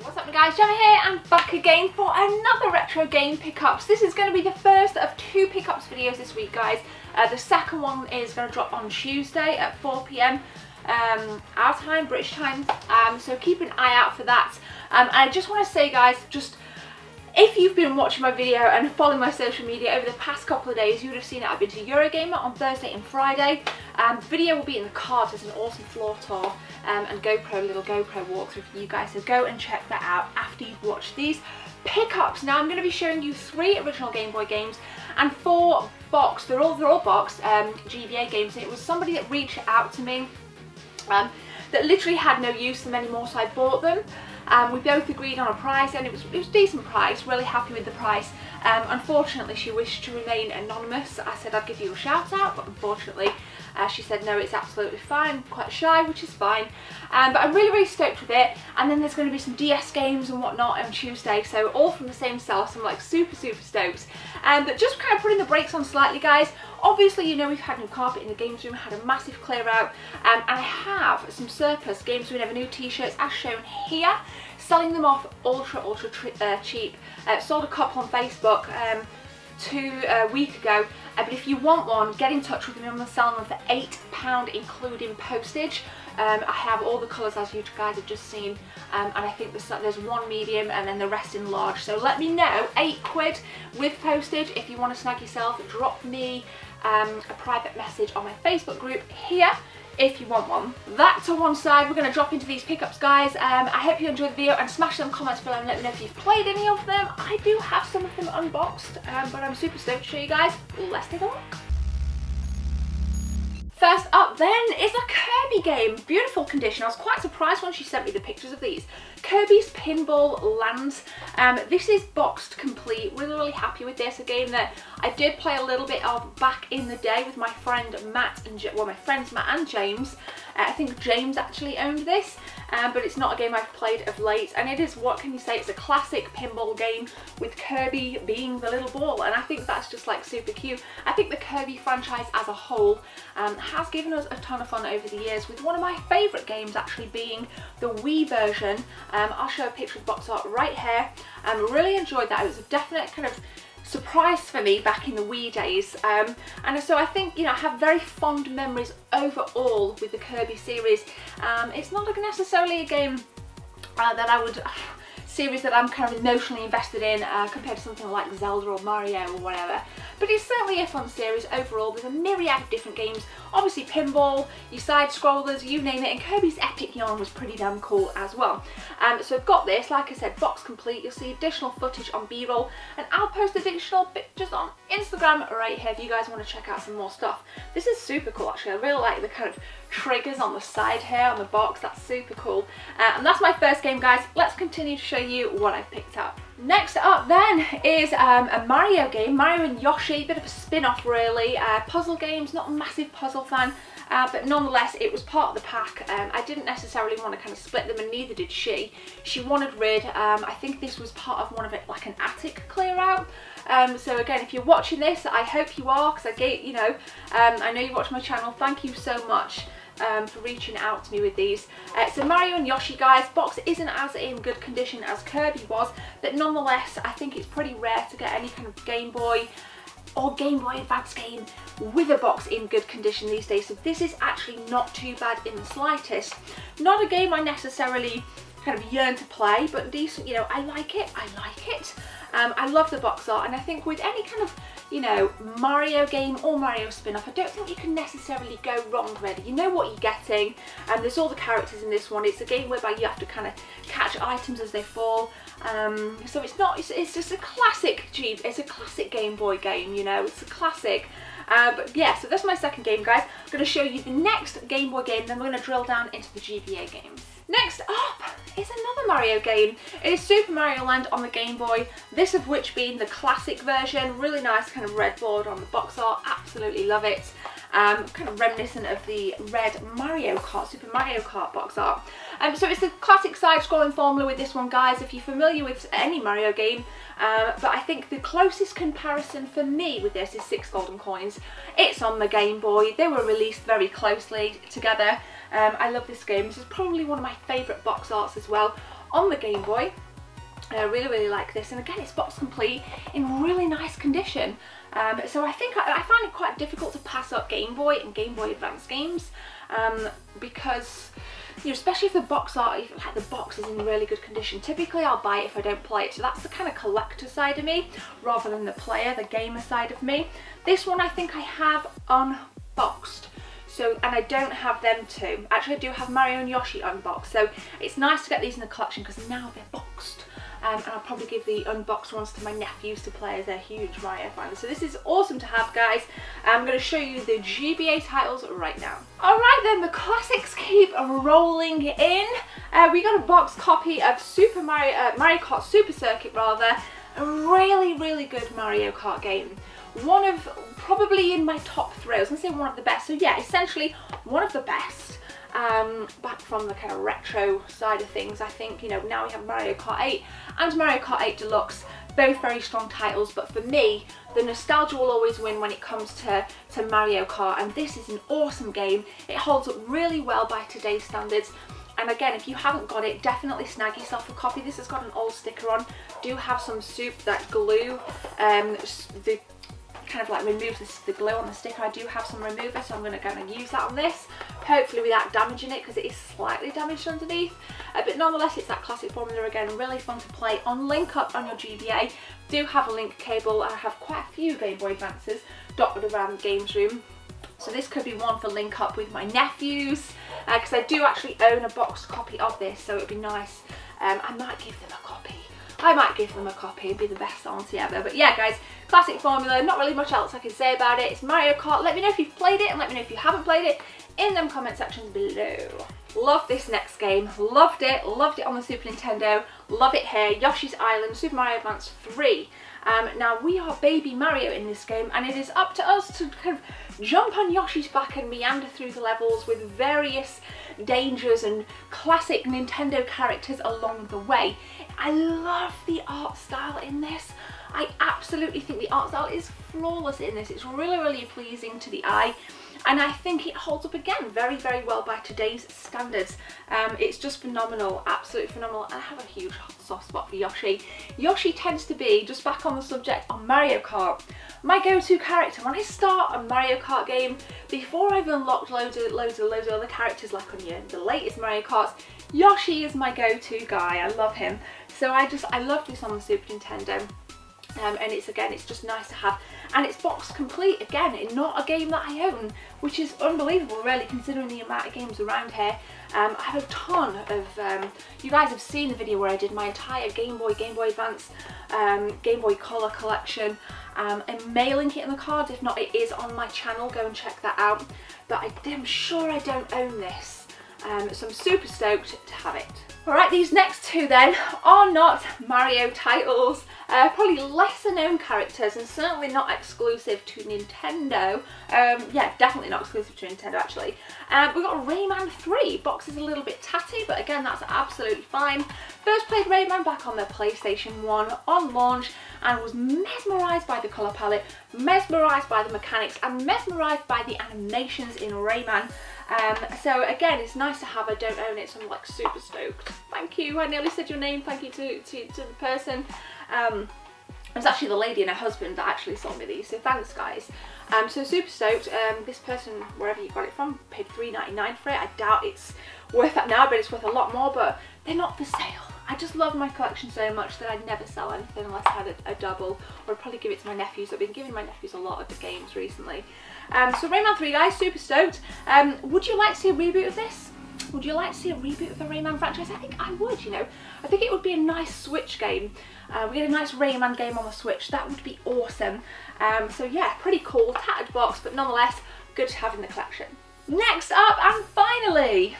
What's up guys, Gemma here and back again for another retro game pickups. This is going to be the first of two pickups videos this week guys. The second one is going to drop on Tuesday at 4 PM our time, British time, so keep an eye out for that. And I just want to say guys, just if you've been watching my video and following my social media over the past couple of days, you would have seen that I've been to Eurogamer on Thursday and Friday. The video will be in the cards. There's an awesome floor tour and little GoPro walkthrough for you guys, so go and check that out after you've watched these pickups. Now I'm going to be showing you 3 original Game Boy games and 4 boxed, they're all boxed GBA games. And it was somebody that reached out to me that literally had no use for them anymore, so I bought them. We both agreed on a price and it was a decent price, really happy with the price. Unfortunately she wished to remain anonymous. I said I'd give you a shout out, but unfortunately she said no, it's absolutely fine. I'm quite shy, which is fine, but I'm really stoked with it. And then there's going to be some DS games and whatnot on Tuesday, so all from the same cell, so I'm like super stoked. But just kind of putting the brakes on slightly guys. Obviously, you know, we've had new carpet in the games room, had a massive clear out, and I have some surplus Games We Never Knew t-shirts as shown here, selling them off ultra cheap. Sold a couple on Facebook a week ago, but if you want one, get in touch with me. I'm selling them for £8 including postage. I have all the colours as you guys have just seen, and I think there's one medium and then the rest in large, so let me know, £8 with postage. If you want to snag yourself, drop me a private message on my Facebook group here if you want one. That to one side, we're going to drop into these pickups guys. I hope you enjoyed the video and smash them comments below and let me know if you've played any of them. I do have some of them unboxed, but I'm super stoked to show you guys. Let's take a look. First up then is a Kirby game, beautiful condition. I was quite surprised when she sent me the pictures of these. Kirby's Pinball Lands. This is boxed complete, really happy with this. A game that I did play a little bit of back in the day with my friend Matt and, well, my friends Matt and James. I think James actually owned this, but it's not a game I've played of late, and it is, what can you say, it's a classic pinball game with Kirby being the little ball, and I think that's just like super cute. I think the Kirby franchise as a whole has given us a ton of fun over the years, with one of my favourite games actually being the Wii version. I'll show a picture of box art right here. Really enjoyed that. It was a definite kind of surprise for me back in the Wii days, and so I think, you know, I have very fond memories overall with the Kirby series. It's not necessarily a game that I would series that I'm kind of emotionally invested in compared to something like Zelda or Mario or whatever, but it's certainly a fun series overall. There's a myriad of different games, obviously pinball, your side scrollers, you name it, and Kirby's Epic Yarn was pretty damn cool as well. So I've got this, like I said, box complete. You'll see additional footage on B-roll, and I'll post additional pictures on Instagram right here if you guys want to check out some more stuff. This is super cool actually. I really like the kind of triggers on the side here on the box. That's super cool. And that's my first game guys. Let's continue to show you what I've picked up. Next up then is a Mario game, Mario and Yoshi, bit of a spin-off really. Puzzle games, not a massive puzzle fan, but nonetheless it was part of the pack. I didn't necessarily want to kind of split them, and neither did she. She wanted rid. I think this was part of one of it, like an attic clear out. So again, if you're watching this, I hope you are, because I gave, you know, I know you watch my channel. Thank you so much for reaching out to me with these. So Mario and Yoshi guys, box isn't as in good condition as Kirby was, but nonetheless I think it's pretty rare to get any kind of Game Boy or Game Boy Advance game with a box in good condition these days, so this is actually not too bad in the slightest. Not a game I necessarily kind of yearn to play, but decent, you know, I like it. I love the box art, and I think with any kind of, you know, Mario game or Mario spin-off, I don't think you can necessarily go wrong really. You know what you're getting, and there's all the characters in this one. It's a game whereby you have to kind of catch items as they fall. So it's just a classic it's a classic Game Boy game, you know, it's a classic. But yeah, so that's my second game guys. I'm going to show you the next Game Boy game, then we're going to drill down into the GBA games. Next up is another Mario game. It is Super Mario Land on the Game Boy, this of which being the classic version. Really nice kind of red board on the box art, absolutely love it. Kind of reminiscent of the red Mario Kart, Super Mario Kart box art. So it's the classic side-scrolling formula with this one guys, if you're familiar with any Mario game. But I think the closest comparison for me with this is 6 Golden Coins. It's on the Game Boy, they were released very closely together. I love this game. This is probably one of my favourite box arts as well. on the Game Boy. I really like this, and again it's box complete in really nice condition. So I think I find it quite difficult to pass up Game Boy and Game Boy Advance games, because, you know, especially if the box the box is in really good condition. Typically I'll buy it if I don't play it, so that's the kind of collector side of me rather than the player, the gamer side of me. This one I think I have unboxed. So, and I don't have them too. Actually I do have Mario and Yoshi unboxed, so it's nice to get these in the collection because now they're boxed. And I'll probably give the unboxed ones to my nephews to play, as they're huge Mario fans. So this is awesome to have, guys. I'm going to show you the GBA titles right now. Alright then, the classics keep rolling in. We got a box copy of Mario Kart Super Circuit rather. A really good Mario Kart game. One of, probably in my top 3, I was going to say one of the best. So yeah, essentially one of the best. Back from the kind of retro side of things, I think, you know, now we have Mario Kart 8 and Mario Kart 8 Deluxe, both very strong titles, but for me, the nostalgia will always win when it comes to Mario Kart, and this is an awesome game. It holds up really well by today's standards, and again, if you haven't got it, definitely snag yourself a copy. This has got an old sticker on, do have some soup that glue, the kind of like removes the glue on the sticker. I do have some remover, so I'm going to go and use that on this, hopefully without damaging it, because it is slightly damaged underneath, but nonetheless it's that classic formula again, really fun to play on Link Up on your GBA. Do have a link cable. I have quite a few Game Boy Advances dotted around the games room, so this could be one for Link Up with my nephews, because I do actually own a boxed copy of this, so it would be nice. I might give them a copy. It'd be the best auntie ever. But yeah, guys, classic formula, not really much else I can say about it. It's Mario Kart. Let me know if you've played it, and let me know if you haven't played it in them comment sections below. Love this next game, loved it on the Super Nintendo, love it here. Yoshi's Island, Super Mario Advance 3. Now we are baby Mario in this game, and it is up to us to kind of jump on Yoshi's back and meander through the levels with various dangers and classic Nintendo characters along the way. I love the art style in this. I absolutely think the art style is flawless in this. It's really pleasing to the eye, and I think it holds up again very well by today's standards. It's just phenomenal, absolutely phenomenal. I have a huge soft spot for Yoshi. Yoshi tends to be, just back on the subject on Mario Kart, my go-to character. When I start a Mario Kart game, before I've unlocked loads of other characters like on the latest Mario Karts, Yoshi is my go-to guy. I love him. So I love this on the Super Nintendo. And it's just nice to have, and it's box complete again, not a game that I own, which is unbelievable really considering the amount of games around here. I have a ton of, you guys have seen the video where I did my entire Game Boy Advance, Game Boy Color collection. I may link it in the cards, if not it is on my channel, go and check that out, but I'm sure I don't own this, so I'm super stoked to have it. Alright, these next two then are not Mario titles, probably lesser known characters and certainly not exclusive to Nintendo. Yeah, definitely not exclusive to Nintendo actually. We've got Rayman 3. Box is a little bit tatty, but again that's absolutely fine. First played Rayman back on the PlayStation 1 on launch and was mesmerised by the colour palette, mesmerised by the mechanics and mesmerised by the animations in Rayman. So again, it's nice to have. I don't own it, so I'm like super stoked. Thank you. I nearly said your name. Thank you to the person. It was actually the lady and her husband that actually sold me these, so thanks guys. So super stoked. This person, wherever you got it from, paid $3.99 for it. I doubt it's worth that now, but it's worth a lot more, but they're not for sale. I just love my collection so much that I'd never sell anything unless I had a double, or I'd probably give it to my nephews. I've been giving my nephews a lot of the games recently. So Rayman 3 guys, super stoked. Would you like to see a reboot of this? Would you like to see a reboot of the Rayman franchise? I think I would, you know. I think it would be a nice Switch game. We get a nice Rayman game on the Switch, that would be awesome. So yeah, pretty cool, tattered box, but nonetheless, good to have in the collection. Next up, and finally,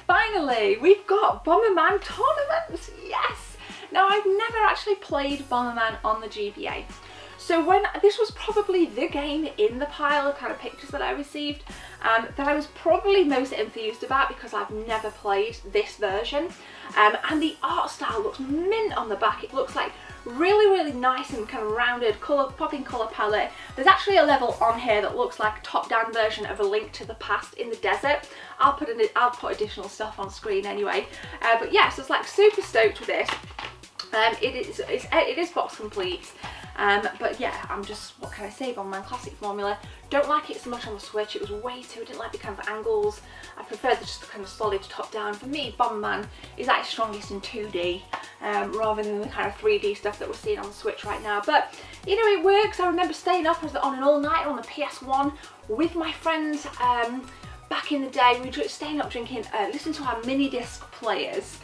we've got Bomberman Tournament, yes! Now I've never actually played Bomberman on the GBA. So this was probably the game in the pile of kind of pictures that I received, that I was probably most enthused about because I've never played this version. And the art style looks mint on the back. It looks like really nice and kind of rounded, popping colour palette. There's actually a level on here that looks like a top-down version of A Link to the Past in the desert. I'll put additional stuff on screen anyway. But yes, it's like super stoked with this. It is box complete. But yeah, I'm just, what can I say, Bomberman Classic formula. Don't like it so much on the Switch. It was way too, I didn't like the kind of angles. I prefer just the kind of solid top down. For me, Bomberman is actually strongest in 2D rather than the kind of 3D stuff that we're seeing on the Switch right now. But you know, it works. I remember staying up on an all-nighter on the PS1 with my friends back in the day. We were staying up drinking, listening to our mini disc players,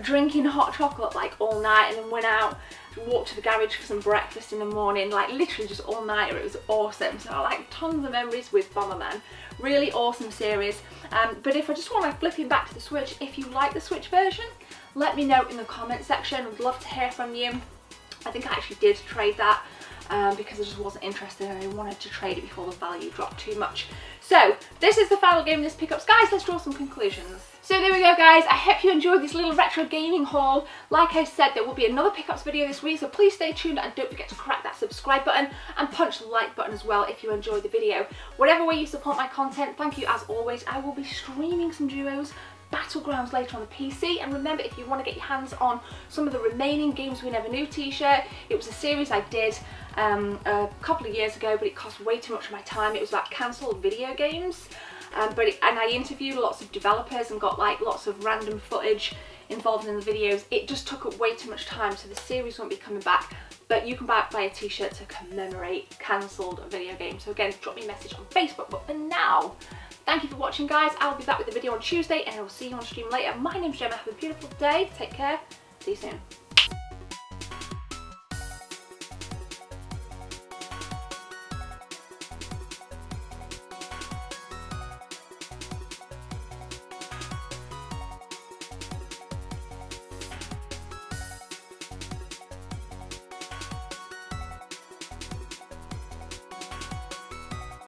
drinking hot chocolate like all night, and then went out, walked to the garage for some breakfast in the morning, like literally just all nighter. It was awesome. So I like tons of memories with Bomberman. Really awesome series. But if I just want to flipping back to the Switch, if you like the Switch version, let me know in the comment section. I'd love to hear from you. I think I actually did trade that because I just wasn't interested and I wanted to trade it before the value dropped too much. So this is the final game of this pickups. Guys, let's draw some conclusions. So there we go, guys. I hope you enjoyed this little retro gaming haul. Like I said, there will be another pickups video this week, so please stay tuned and don't forget to crack that subscribe button and punch the like button as well if you enjoyed the video. Whatever way you support my content, thank you as always. I will be streaming some duos, Battlegrounds later on the PC, and remember, if you want to get your hands on some of the remaining Games We Never Knew t-shirt, it was a series I did a couple of years ago, but it cost way too much of my time. It was about cancelled video games, and I interviewed lots of developers and got like lots of random footage involved in the videos. It just took up way too much time, so the series won't be coming back, but you can buy a t-shirt to commemorate cancelled video games. So again, drop me a message on Facebook. But for now, thank you for watching, guys. I'll be back with a video on Tuesday and I will see you on stream later. My name's Gemma. Have a beautiful day. Take care. See you soon.